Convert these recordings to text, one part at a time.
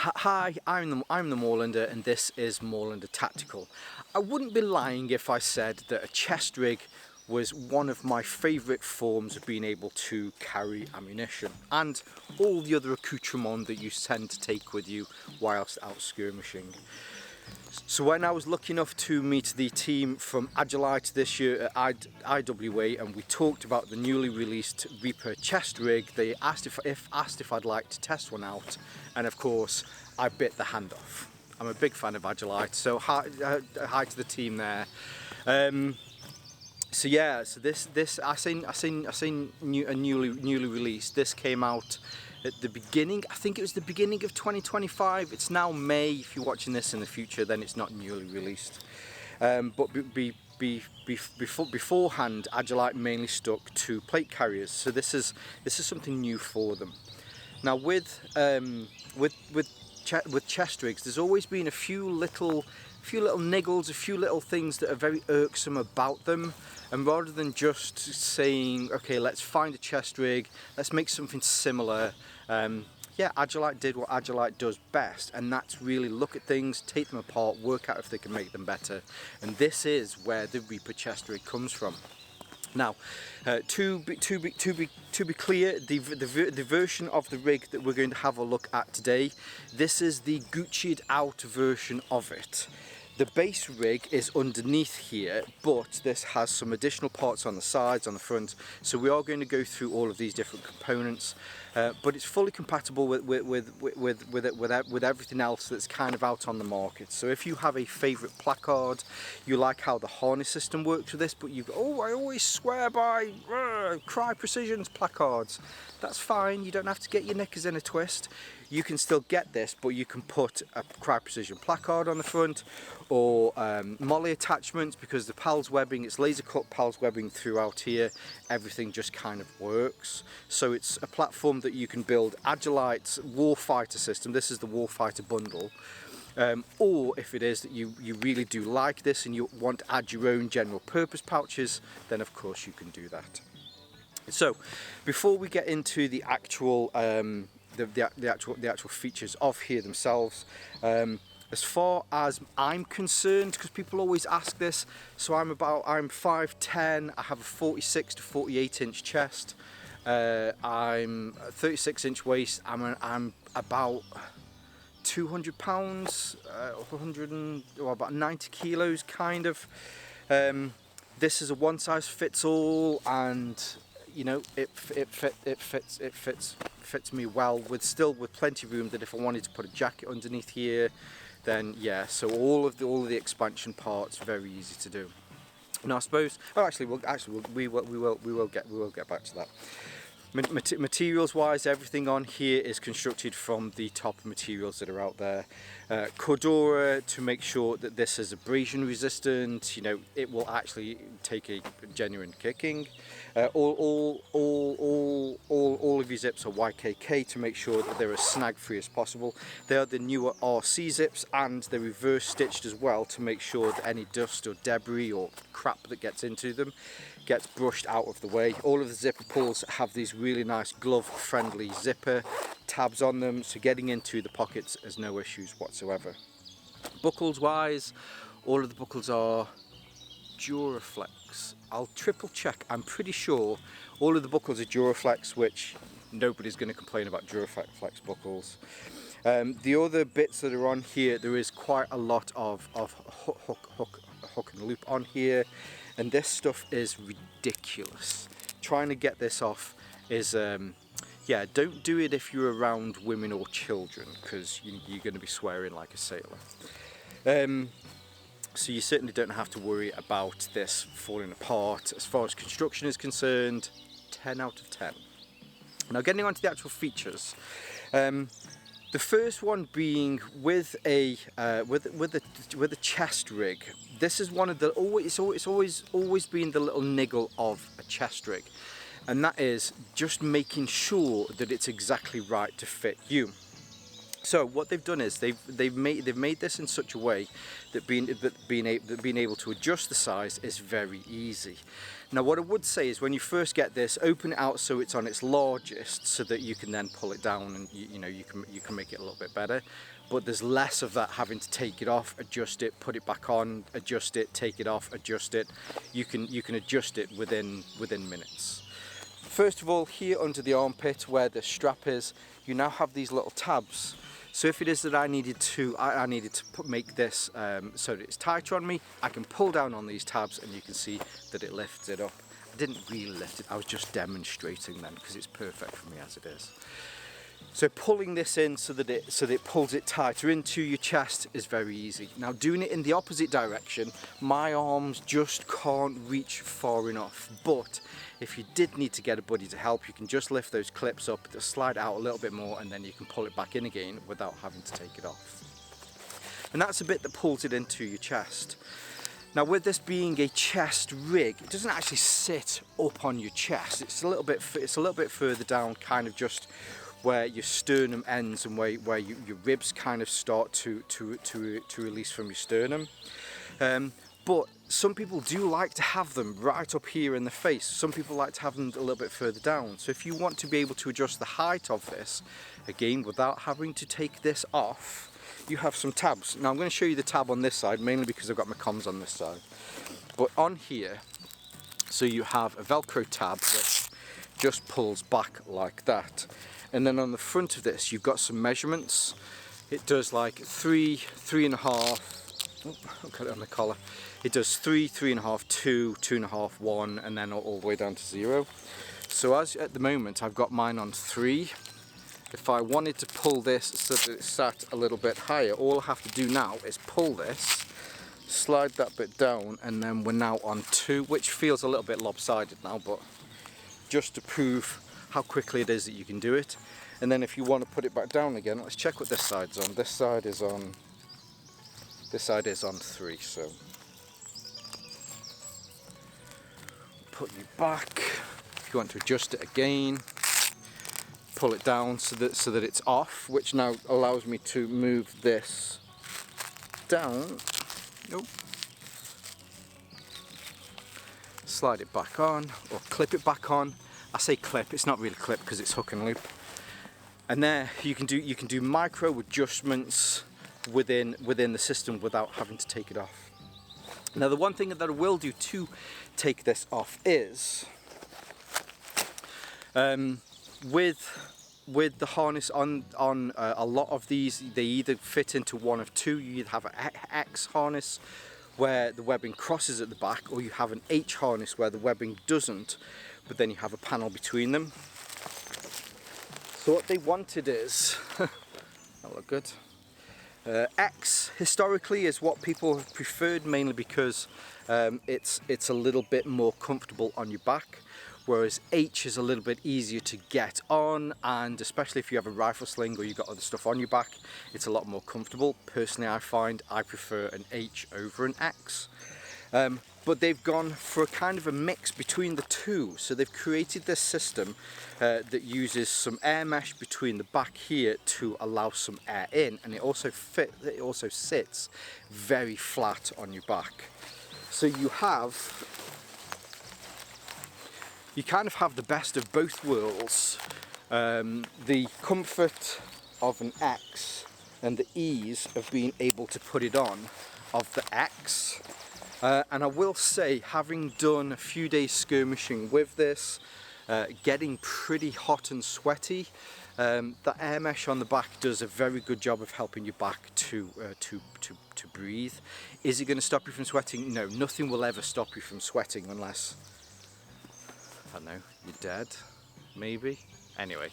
Hi, I'm the Moorlander, and this is Moorlander Tactical. I wouldn't be lying if I said that a chest rig was one of my favourite forms of being able to carry ammunition and all the other accoutrement that you tend to take with you whilst out skirmishing. So when I was lucky enough to meet the team from Agilite this year at IWA, and we talked about the newly released Reaper Chest Rig, they asked if I'd like to test one out, and of course I bit the hand off. I'm a big fan of Agilite, so hi to the team there. So yeah, so this I seen newly released. This came out at the beginning. I think it was the beginning of 2025. It's now May. If you're watching this in the future, then it's not newly released. But beforehand, Agilite mainly stuck to plate carriers. So this is something new for them. Now with chest rigs, there's always been a few little niggles, a few little things that are very irksome about them. And rather than just saying, okay, let's find a chest rig, let's make something similar, yeah, Agilite did what Agilite does best, and that's really look at things, take them apart, work out if they can make them better. And this is where the Reaper Chest Rig comes from. Now, to be clear, the version of the rig that we're going to have a look at today, this is the Gucci'd out version of it. The base rig is underneath here, but this has some additional parts on the sides, on the front, so we are going to go through all of these different components, but it's fully compatible with everything else that's kind of out on the market. So if you have a favourite placard, you like how the harness system works with this, but you go, oh, I always swear by Cry Precision's placards, that's fine, you don't have to get your knickers in a twist. You can still get this, but you can put a Cry Precision placard on the front, or molly attachments, because the PALS webbing, it's laser cut PALS webbing throughout here, everything just kind of works. So it's a platform that you can build Agilite's Warfighter system. This is the Warfighter bundle. Or if it is that you really do like this and you want to add your own general purpose pouches, then of course you can do that. So before we get into the actual the actual features of here themselves, as far as I'm concerned, because people always ask this, so I'm 5'10", I have a 46 to 48 inch chest, I'm 36-inch waist, I'm about 200 pounds, about 90 kilos kind of. This is a one size fits all, and you know, it fits me well, with plenty of room, that if I wanted to put a jacket underneath here, then yeah, so all of the expansion parts very easy to do. Now I suppose, we will get back to that. Materials wise, everything on here is constructed from the top materials that are out there. Cordura, to make sure that this is abrasion resistant, you know, it will actually take a genuine kicking. All of your zips are YKK to make sure that they're as snag free as possible. They are the newer RC zips, and they're reverse stitched as well to make sure that any dust or debris or crap that gets into them gets brushed out of the way. All of the zipper pulls have these really nice glove friendly zipper tabs on them, so getting into the pockets is no issues whatsoever. Buckles wise, all of the buckles are Duraflex. I'll triple check, I'm pretty sure all of the buckles are Duraflex, which nobody's going to complain about Duraflex buckles. The other bits that are on here, there is quite a lot of hook and loop on here, and this stuff is ridiculous. Trying to get this off is yeah, don't do it if you're around women or children, because you're going to be swearing like a sailor. So you certainly don't have to worry about this falling apart. As far as construction is concerned, 10 out of 10. Now getting on to the actual features. The first one being with a chest rig. This is one of the it's always been the little niggle of a chest rig, and that is just making sure that it's exactly right to fit you. So what they've done is they've made this in such a way that being able to adjust the size is very easy. Now what I would say is when you first get this, open it out so it's on its largest, so that you can then pull it down and you can make it a little bit better. But there's less of that having to take it off, adjust it, put it back on, adjust it, take it off, adjust it. You can adjust it within minutes. First of all, here under the armpit where the strap is, you now have these little tabs. So if it is that I needed to make this so that it's tighter on me, I can pull down on these tabs and you can see that it lifts it up. I didn't really lift it, I was just demonstrating them because it's perfect for me as it is. So pulling this in so that it pulls it tighter into your chest is very easy. Now doing it in the opposite direction, my arms just can't reach far enough. But if you did need to get a buddy to help, you can just lift those clips up, just slide it out a little bit more, and then you can pull it back in again without having to take it off. And that's a bit that pulls it into your chest. Now with this being a chest rig, it doesn't actually sit up on your chest. It's a little bit further down, kind of just where your sternum ends and where your ribs kind of start to release from your sternum. But some people do like to have them right up here in the face. Some people like to have them a little bit further down. So if you want to be able to adjust the height of this, again, without having to take this off, you have some tabs. Now I'm going to show you the tab on this side, mainly because I've got my comms on this side. But on here, so you have a Velcro tab that just pulls back like that. And then on the front of this, you've got some measurements. It does like 3, 3.5. Oh, I've got it on the collar. It does 3, 3.5, 2, 2.5, 1, and then all the way down to 0. So as at the moment, I've got mine on 3. If I wanted to pull this so that it's sat a little bit higher, all I have to do now is pull this, slide that bit down, and then we're now on 2, which feels a little bit lopsided now, but just to prove how quickly it is that you can do it. And then if you want to put it back down again, let's check what this side's on. This side is on 3, so put you back. If you want to adjust it again, pull it down so that it's off, which now allows me to move this down. Nope. Slide it back on or clip it back on. I say clip, it's not really clip because it's hook and loop. And there you can do micro adjustments within the system without having to take it off. Now the one thing that I will do to take this off is with the harness on a lot of these, they either fit into one of two. You either have an X harness where the webbing crosses at the back, or you have an H harness where the webbing doesn't, but then you have a panel between them. So what they wanted is, that look good. X historically is what people have preferred, mainly because it's a little bit more comfortable on your back, whereas H is a little bit easier to get on, and especially if you have a rifle sling or you've got other stuff on your back, it's a lot more comfortable. Personally, I find I prefer an H over an X. But they've gone for a kind of a mix between the two. So they've created this system that uses some air mesh between the back here to allow some air in, and it also sits very flat on your back. So you kind of have the best of both worlds. The comfort of an X and the ease of being able to put it on of the X. And I will say, having done a few days skirmishing with this, getting pretty hot and sweaty, the air mesh on the back does a very good job of helping your back to breathe. Is it going to stop you from sweating? No, nothing will ever stop you from sweating unless, I don't know, you're dead, maybe. Anyway,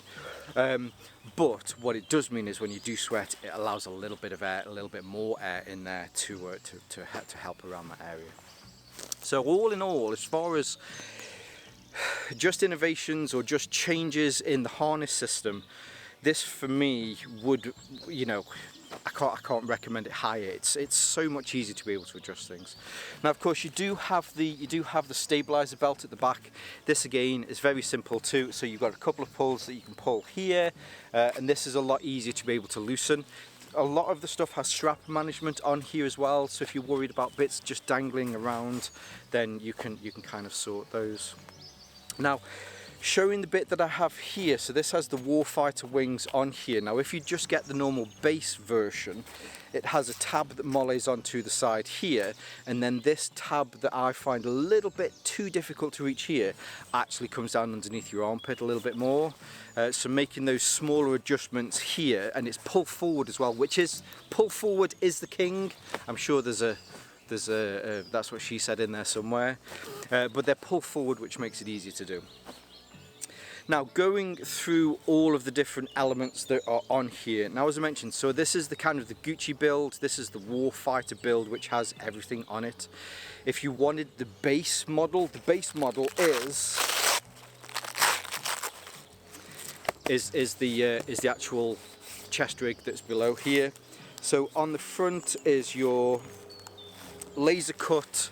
but what it does mean is when you do sweat, it allows a little bit of air, a little bit more air in there to help around that area. So all in all, as far as just innovations or just changes in the harness system, this for me would, you know, I can't recommend it higher. It's so much easier to be able to adjust things. Now, of course, you do have the stabilizer belt at the back. This again is very simple too. So you've got a couple of pulls that you can pull here, and this is a lot easier to be able to loosen. A lot of the stuff has strap management on here as well. So if you're worried about bits just dangling around, then you can kind of sort those. Now, showing the bit that I have here, so this has the Warfighter wings on here. Now if you just get the normal base version, it has a tab that mollies onto the side here, and then this tab that I find a little bit too difficult to reach here actually comes down underneath your armpit a little bit more. So making those smaller adjustments here, and it's pull forward as well, which is, pull forward is the king. I'm sure there's a that's what she said in there somewhere, but they're pull forward, which makes it easier to do. Now, going through all of the different elements that are on here. Now, as I mentioned, so this is the kind of the Gucci build. This is the Warfighter build, which has everything on it. If you wanted the base model is the actual chest rig that's below here. So on the front is your laser cut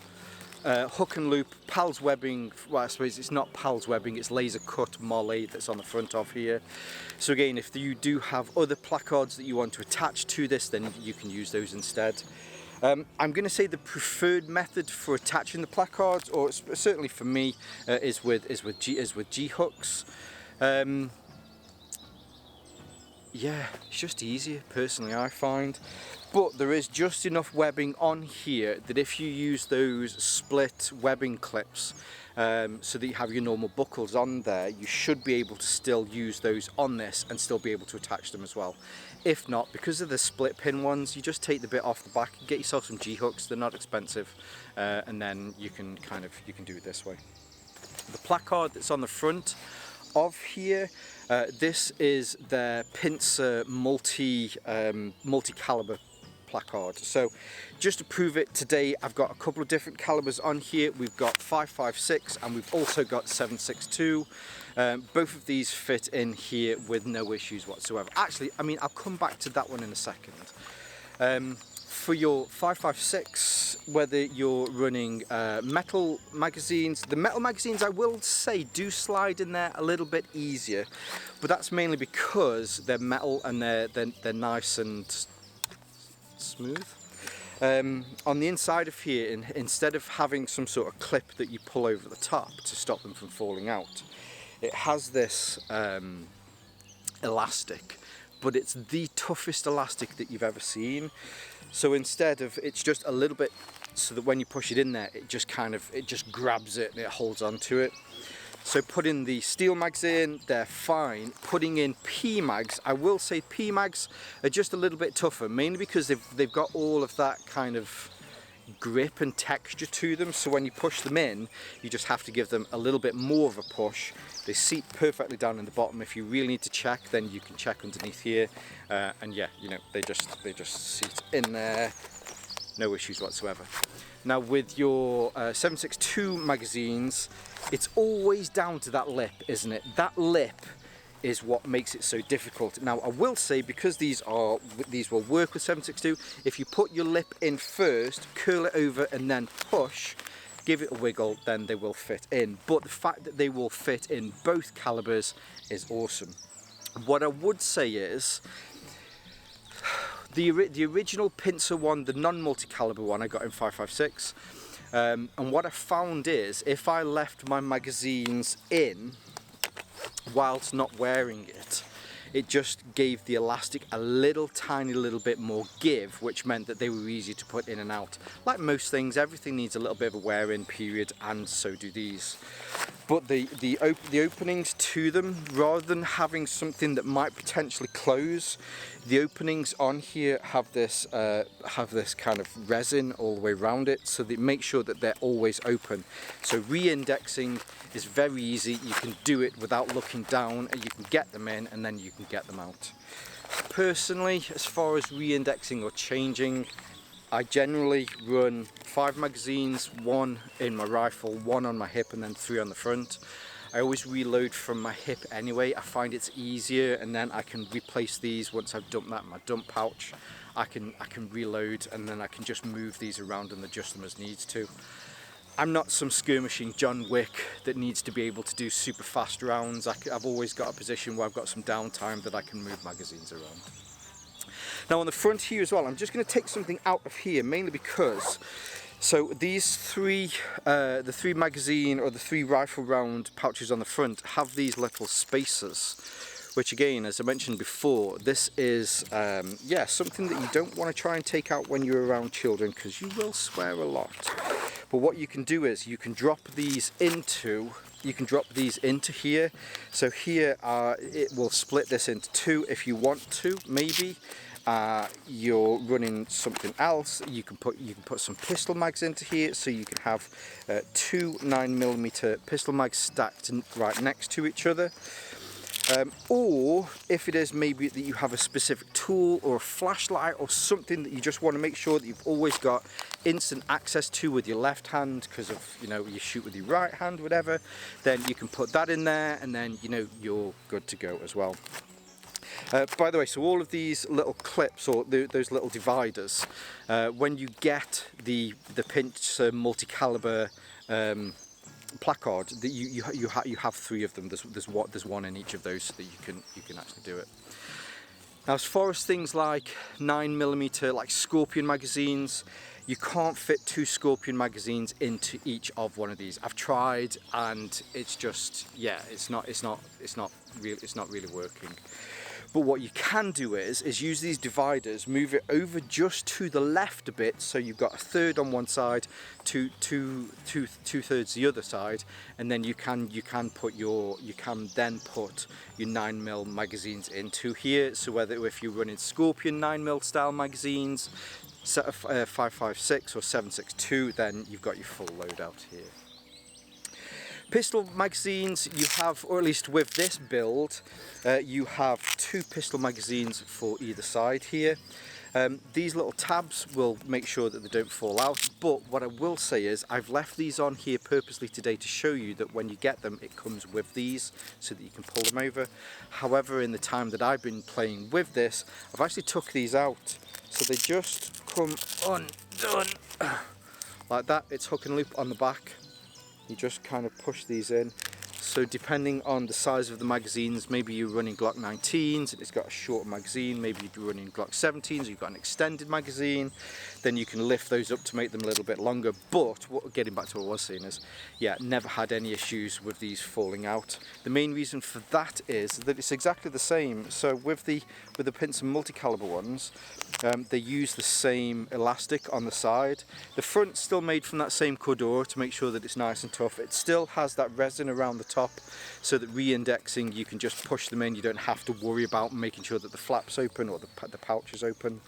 hook and loop PALS webbing. Well, I suppose it's not PALS webbing, it's laser cut molly that's on the front of here. So again, if you do have other placards that you want to attach to this, then you can use those instead. I'm going to say the preferred method for attaching the placards, or certainly for me, is with G hooks. Yeah, it's just easier, personally, I find. But there is just enough webbing on here that if you use those split webbing clips, so that you have your normal buckles on there, you should be able to still use those on this and still be able to attach them as well. If not, because of the split pin ones, you just take the bit off the back and get yourself some G hooks. They're not expensive, and then you can do it this way. The placard that's on the front of here, this is their pincer multi-caliber placard. So just to prove it today, I've got a couple of different calibers on here. We've got 5.56 and we've also got 7.62. Both of these fit in here with no issues whatsoever. Actually, I mean, I'll come back to that one in a second. For your 5.56, whether you're running metal magazines, the metal magazines, I will say, do slide in there a little bit easier, but that's mainly because they're metal and they're nice and smooth. On the inside of here, instead of having some sort of clip that you pull over the top to stop them from falling out, it has this elastic, but it's the toughest elastic that you've ever seen. So instead of, it's just a little bit, so that when you push it in there, it just grabs it and it holds on to it. So putting the steel mags in, they're fine. Putting in P mags, I will say P mags are just a little bit tougher, mainly because they've got all of that kind of grip and texture to them. So when you push them in, you just have to give them a little bit more of a push. They seat perfectly down in the bottom. If you really need to check, then you can check underneath here. And yeah, you know, they just seat in there, no issues whatsoever. Now with your 7.62 magazines, it's always down to that lip, isn't it? That lip is what makes it so difficult. Now I will say, because these will work with 7.62, if you put your lip in first, curl it over and then push, give it a wiggle, then they will fit in. But the fact that they will fit in both calibers is awesome. What I would say is, the original pincer one, the non-multi-caliber one, I got in 5.56, and what I found is, if I left my magazines in whilst not wearing it, it just gave the elastic a tiny little bit more give, which meant that they were easy to put in and out. Like most things, everything needs a little bit of a wear-in period, and so do these. But the openings to them, rather than having something that might potentially close, the openings on here have this kind of resin all the way around it, so they make sure that they're always open. So re-indexing is very easy. You can do it without looking down, and you can get them in and then you can get them out. Personally, as far as re-indexing or changing, I generally run 5 magazines, 1 in my rifle, 1 on my hip, and then 3 on the front. I always reload from my hip anyway. I find it's easier, and then I can replace these once I've dumped that in my dump pouch. I can reload, and then I can just move these around and adjust them as needs to. I'm not some skirmishing John Wick that needs to be able to do super fast rounds. I've always got a position where I've got some downtime that I can move magazines around. Now on the front here as well, I'm just going to take something out of here, mainly because, so these the three magazine or the 3 rifle round pouches on the front have these little spacers, which again, as I mentioned before, this is yeah, something that you don't want to try and take out when you're around children, because you will swear a lot. But what you can do is you can drop these into here. So here it will split this into 2 if you want to, maybe. You're running something else, you can put some pistol mags into here, so you can have 2 9mm pistol mags stacked right next to each other. Or if it is maybe that you have a specific tool or a flashlight or something that you just want to make sure that you've always got instant access to with your left hand, because of, you know, you shoot with your right hand, whatever, then you can put that in there, and then, you know, you're good to go as well. By the way, so all of these little clips, or those little dividers, when you get the Pincer multi-caliber placard, that you have 3 of them. There's one in each of those, so that you can actually do it. Now, as far as things like 9mm, like Scorpion magazines, you can't fit 2 Scorpion magazines into each of one of these. I've tried, and it's just, yeah, it's not really working. But what you can do is use these dividers, move it over just to the left a bit, so you've got 1/3 on one side, 2/3 the other side, and then you can then put your 9mm magazines into here. So whether if you're running Scorpion 9mm style magazines, set of 5.56 or 7.62, then you've got your full loadout here. Pistol magazines, you have, or at least with this build, you have 2 pistol magazines for either side here. These little tabs will make sure that they don't fall out, but what I will say is I've left these on here purposely today to show you that when you get them, it comes with these so that you can pull them over. However, in the time that I've been playing with this, I've actually took these out, so they just come undone like that. It's hook and loop on the back. You just kind of push these in. So depending on the size of the magazines, maybe you're running Glock 19s and it's got a short magazine, maybe you're running Glock 17s, you've got an extended magazine, then you can lift those up to make them a little bit longer. But getting back to what I was saying is, yeah, never had any issues with these falling out. The main reason for that is that it's exactly the same. So with the Pincer multi-caliber ones, they use the same elastic on the side. The front's still made from that same Cordura to make sure that it's nice and tough. It still has that resin around the top, so that re-indexing, you can just push them in. You don't have to worry about making sure that the flap's open or the pouch is open.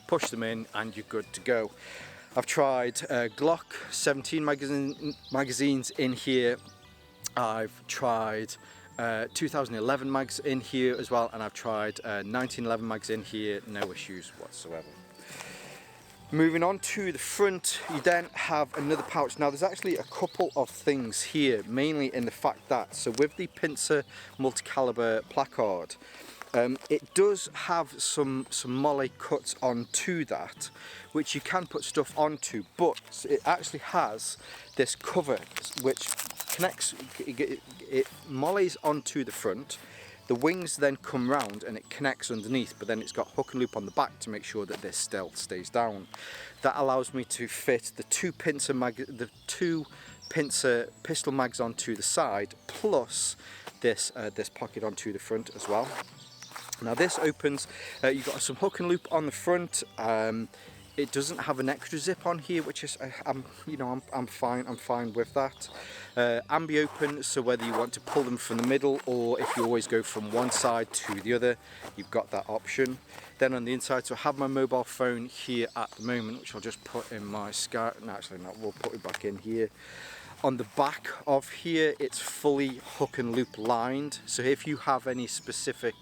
Push them in and you're good to go. I've tried Glock 17 magazines in here. I've tried 2011 mags in here as well, and I've tried 1911 mags in here, no issues whatsoever. Moving on to the front, you then have another pouch. Now there's actually a couple of things here, mainly in the fact that, so with the Pincer multi-caliber placard, it does have some molle cuts onto that, which you can put stuff onto, but it actually has this cover which connects, it molles onto the front. The wings then come round and it connects underneath, but then it's got hook and loop on the back to make sure that this stealth stays down. That allows me to fit the two Pincer pistol mags onto the side, plus this pocket onto the front as well. Now this opens, you've got some hook and loop on the front. It doesn't have an extra zip on here, which is I'm fine with that. Ambi open, so whether you want to pull them from the middle or if you always go from one side to the other, you've got that option. Then on the inside, so I have my mobile phone here at the moment, which I'll just put in my Scout. No, actually not, we'll put it back in here. On the back of here, it's fully hook and loop lined, so if you have any specific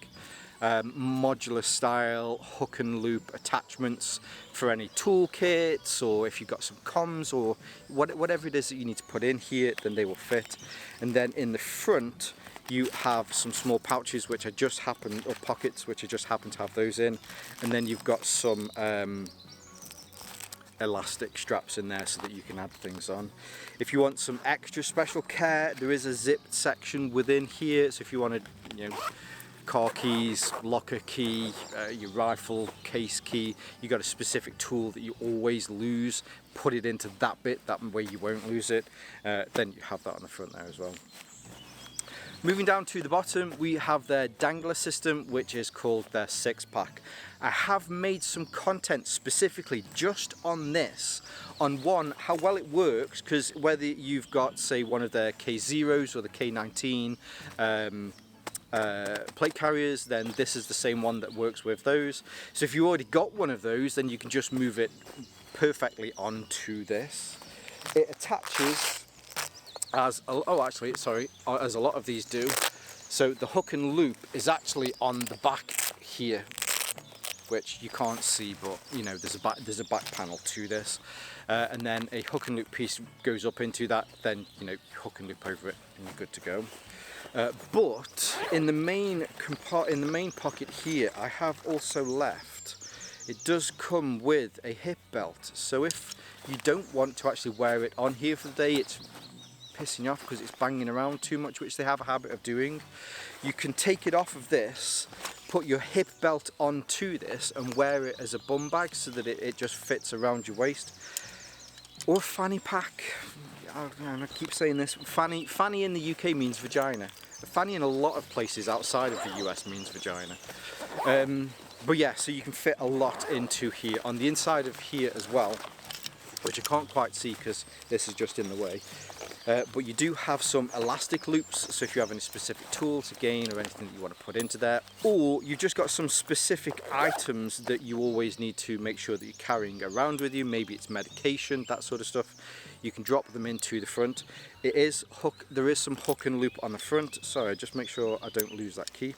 modular style hook and loop attachments for any toolkits, or if you've got some comms or whatever it is that you need to put in here, then they will fit. And then in the front you have some small pouches which I just happen, or pockets which I just happen to have those in, and then you've got some elastic straps in there so that you can add things on. If you want some extra special care, there is a zipped section within here, so if you wanted, you know, car keys, locker key, your rifle case key, you got a specific tool that you always lose, put it into that bit, that way you won't lose it, then you have that on the front there as well. Moving down to the bottom, we have their Dangler system, which is called their 6-pack. I have made some content specifically just on this, on one, how well it works, because whether you've got, say, one of their K0s or the K19 plate carriers, then this is the same one that works with those. So if you already got one of those, then you can just move it perfectly onto this. It attaches as a lot of these do. So the hook and loop is actually on the back here, which you can't see, but you know there's a back panel to this, and then a hook and loop piece goes up into that. Then you know hook and loop over it, and you're good to go. But in the main pocket here, I have also left. It does come with a hip belt. So if you don't want to actually wear it on here for the day, it's pissing you off because it's banging around too much, which they have a habit of doing, you can take it off of this, put your hip belt onto this and wear it as a bum bag so that it just fits around your waist. Or a fanny pack. I keep saying this, fanny in the UK means vagina. A fanny in a lot of places outside of the US means vagina. But yeah, so you can fit a lot into here. On the inside of here as well, which I can't quite see because this is just in the way. But you do have some elastic loops, so if you have any specific tools again or anything that you want to put into there, or you've just got some specific items that you always need to make sure that you're carrying around with you, maybe it's medication, that sort of stuff, you can drop them into the front. There is some hook and loop on the front. Sorry, just make sure I don't lose that key.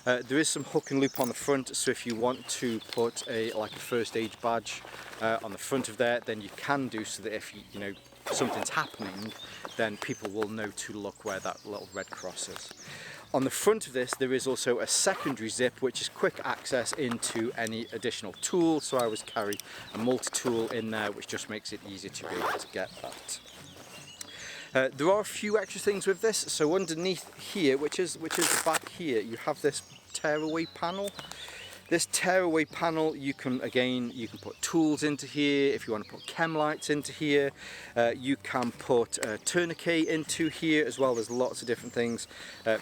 There is some hook and loop on the front, so if you want to put like a first aid badge on the front of there, then you can do, so that if you know something's happening, then people will know to look where that little red cross is. On the front of this, there is also a secondary zip, which is quick access into any additional tools. So I always carry a multi-tool in there, which just makes it easier to be able to get that. There are a few extra things with this. So underneath here, which is the back here, you have this tearaway panel. This tearaway panel, you can put tools into here. If you want to put chem lights into here, you can put a tourniquet into here as well. There's lots of different things.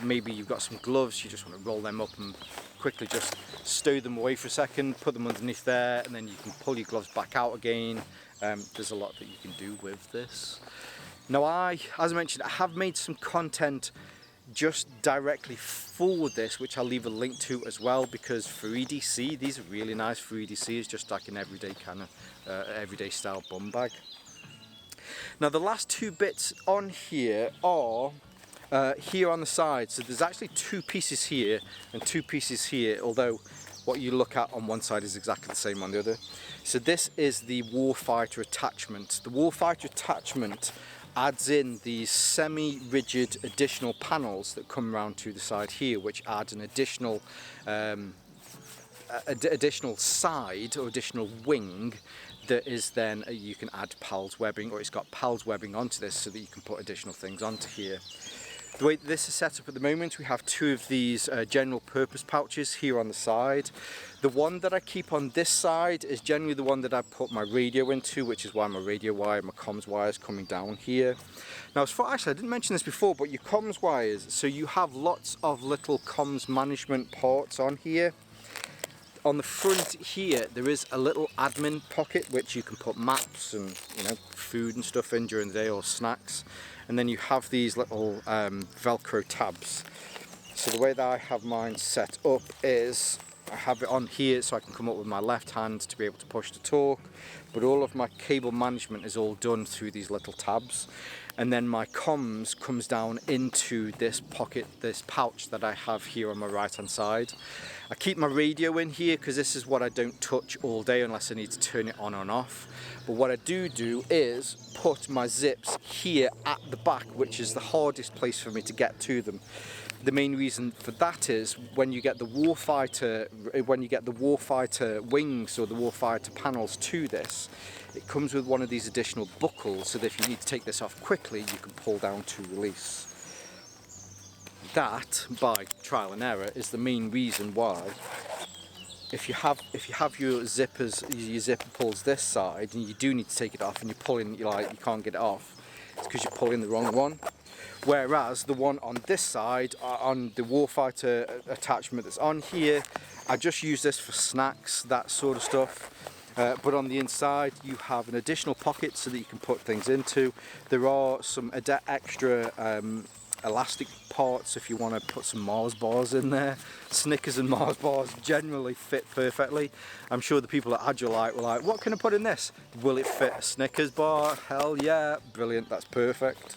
Maybe you've got some gloves, you just want to roll them up and quickly just stow them away for a second, put them underneath there, and then you can pull your gloves back out again. There's a lot that you can do with this. Now as I mentioned, I have made some content just directly for this, which I'll leave a link to as well, because for EDC, these are really nice for EDC. It's just like an everyday kind of everyday style bum bag. Now the last two bits on here are here on the side. So there's actually two pieces here and two pieces here, although what you look at on one side is exactly the same on the other. So this is the Warfighter attachment. The Warfighter attachment adds in these semi-rigid additional panels that come around to the side here, which adds an additional additional side or additional wing that is then you can add PALS webbing, or it's got PALS webbing onto this so that you can put additional things onto here. The way this is set up at the moment, we have two of these general purpose pouches here on the side. The one that I keep on this side is generally the one that I put my radio into, which is why my radio wire, my comms wire is coming down here. Now as far, actually I didn't mention this before, but your comms wires, so you have lots of little comms management ports on here. On the front here, there is a little admin pocket which you can put maps and food and stuff in during the day, or snacks. And then you have these little Velcro tabs. So the way that I have mine set up is I have it on here so I can come up with my left hand to be able to push the torque, but all of my cable management is all done through these little tabs. And then my comms comes down into this pocket, this pouch that I have here on my right hand side. I keep my radio in here because this is what I don't touch all day unless I need to turn it on and off. But what I do is put my zips here at the back, which is the hardest place for me to get to them. The main reason for that is when you get the Warfighter wings or the Warfighter panels to this, it comes with one of these additional buckles, so that if you need to take this off quickly, you can pull down to release. That, by trial and error, is the main reason why. If you have your zippers, your zipper pulls this side, and you do need to take it off, and you're pulling, you can't get it off. It's because you're pulling the wrong one. Whereas the one on this side, on the Warfighter attachment that's on here, I just use this for snacks, that sort of stuff. But on the inside you have an additional pocket so that you can put things into. There are some extra elastic parts if you want to put some Mars bars in there. Snickers and Mars bars generally fit perfectly. I'm sure the people at Agilite were like, what can I put in this? Will it fit a Snickers bar? Hell yeah, brilliant, that's perfect.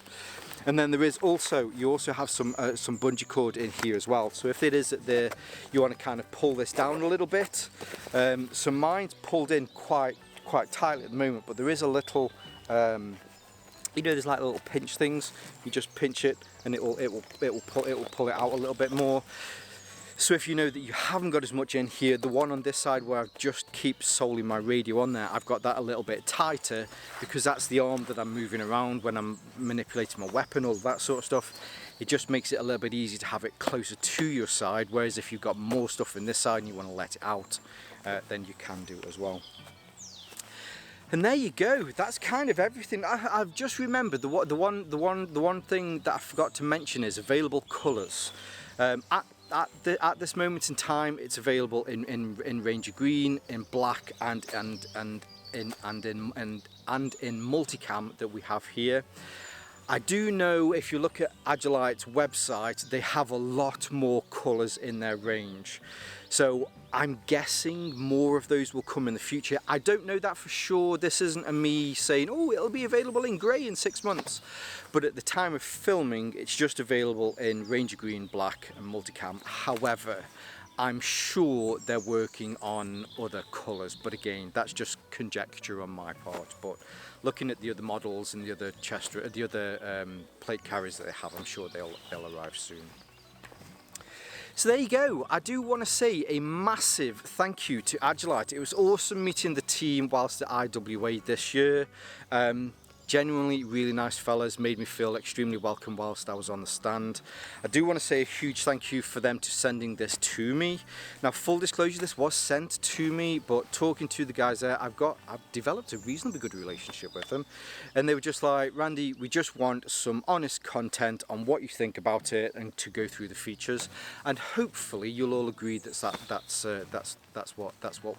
And then there is also, you also have some bungee cord in here as well. So if it is that you want to kind of pull this down a little bit. So mine's pulled in quite tightly at the moment, but there is a little, you know, there's like little pinch things. You just pinch it, and it will pull it out a little bit more. So if you know that you haven't got as much in here, the one on this side where I just keep solely my radio on there, I've got that a little bit tighter because that's the arm that I'm moving around when I'm manipulating my weapon, all that sort of stuff. It just makes it a little bit easier to have it closer to your side, whereas if you've got more stuff in this side and you want to let it out, then you can do it as well. And there you go. That's kind of everything. I've just remembered the one thing that I forgot to mention is available colours. At this moment in time, it's available in Ranger Green, in black, and in multicam that we have here. I do know if you look at Agilite's website, they have a lot more colours in their range. So I'm guessing more of those will come in the future. I don't know that for sure. This isn't a me saying, oh, it'll be available in grey in 6 months. But at the time of filming, it's just available in Ranger Green, black and multicam. However, I'm sure they're working on other colours, but again, that's just conjecture on my part. But looking at the other models and the other plate carriers that they have, I'm sure they'll arrive soon. So there you go. I do want to say a massive thank you to Agilite. It was awesome meeting the team whilst at IWA this year. Genuinely really nice fellas, made me feel extremely welcome whilst I was on the stand. I do want to say a huge thank you for them to sending this to me. Now, full disclosure, this was sent to me, but talking to the guys there, I've developed a reasonably good relationship with them, and they were just like, Randy, we just want some honest content on what you think about it and to go through the features, and hopefully you'll all agree that's what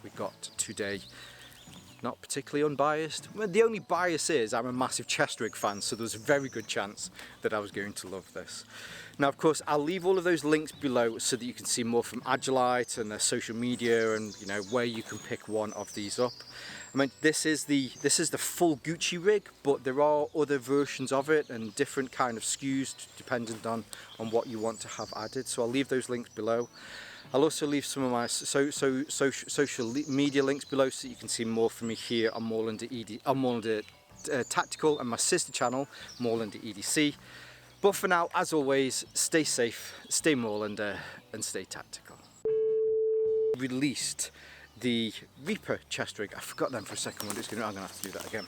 we got today. Not particularly unbiased. Well, the only bias is I'm a massive chest rig fan, so there was a very good chance that I was going to love this. Now, of course, I'll leave all of those links below so that you can see more from Agilite and their social media, and you know where you can pick one of these up. I mean, this is the full Gucci rig, but there are other versions of it and different kind of SKUs dependent on what you want to have added. So I'll leave those links below. I'll also leave some of my social media links below so you can see more from me here on Moorlander Tactical and my sister channel, Moorlander EDC. But for now, as always, stay safe, stay Moorlander, and stay tactical. Released the Reaper Chest Rig. I forgot them for a second. I'm going to have to do that again.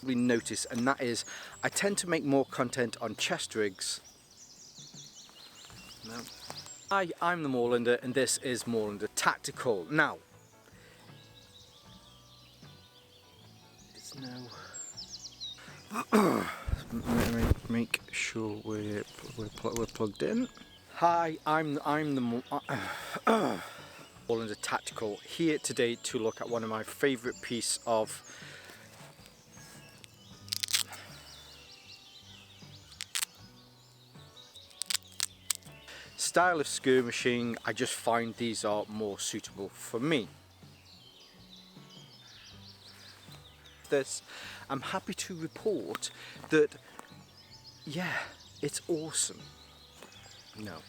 We notice, and that is, I tend to make more content on chest rigs. No. Hi, I'm the Moorlander, and this is Moorlander Tactical. Now, it's now. Make sure we're plugged in. Hi, I'm the Moorlander Tactical, here today to look at one of my favourite piece of style of skirmishing. I just find these are more suitable for me. I'm happy to report that, yeah, it's awesome. No.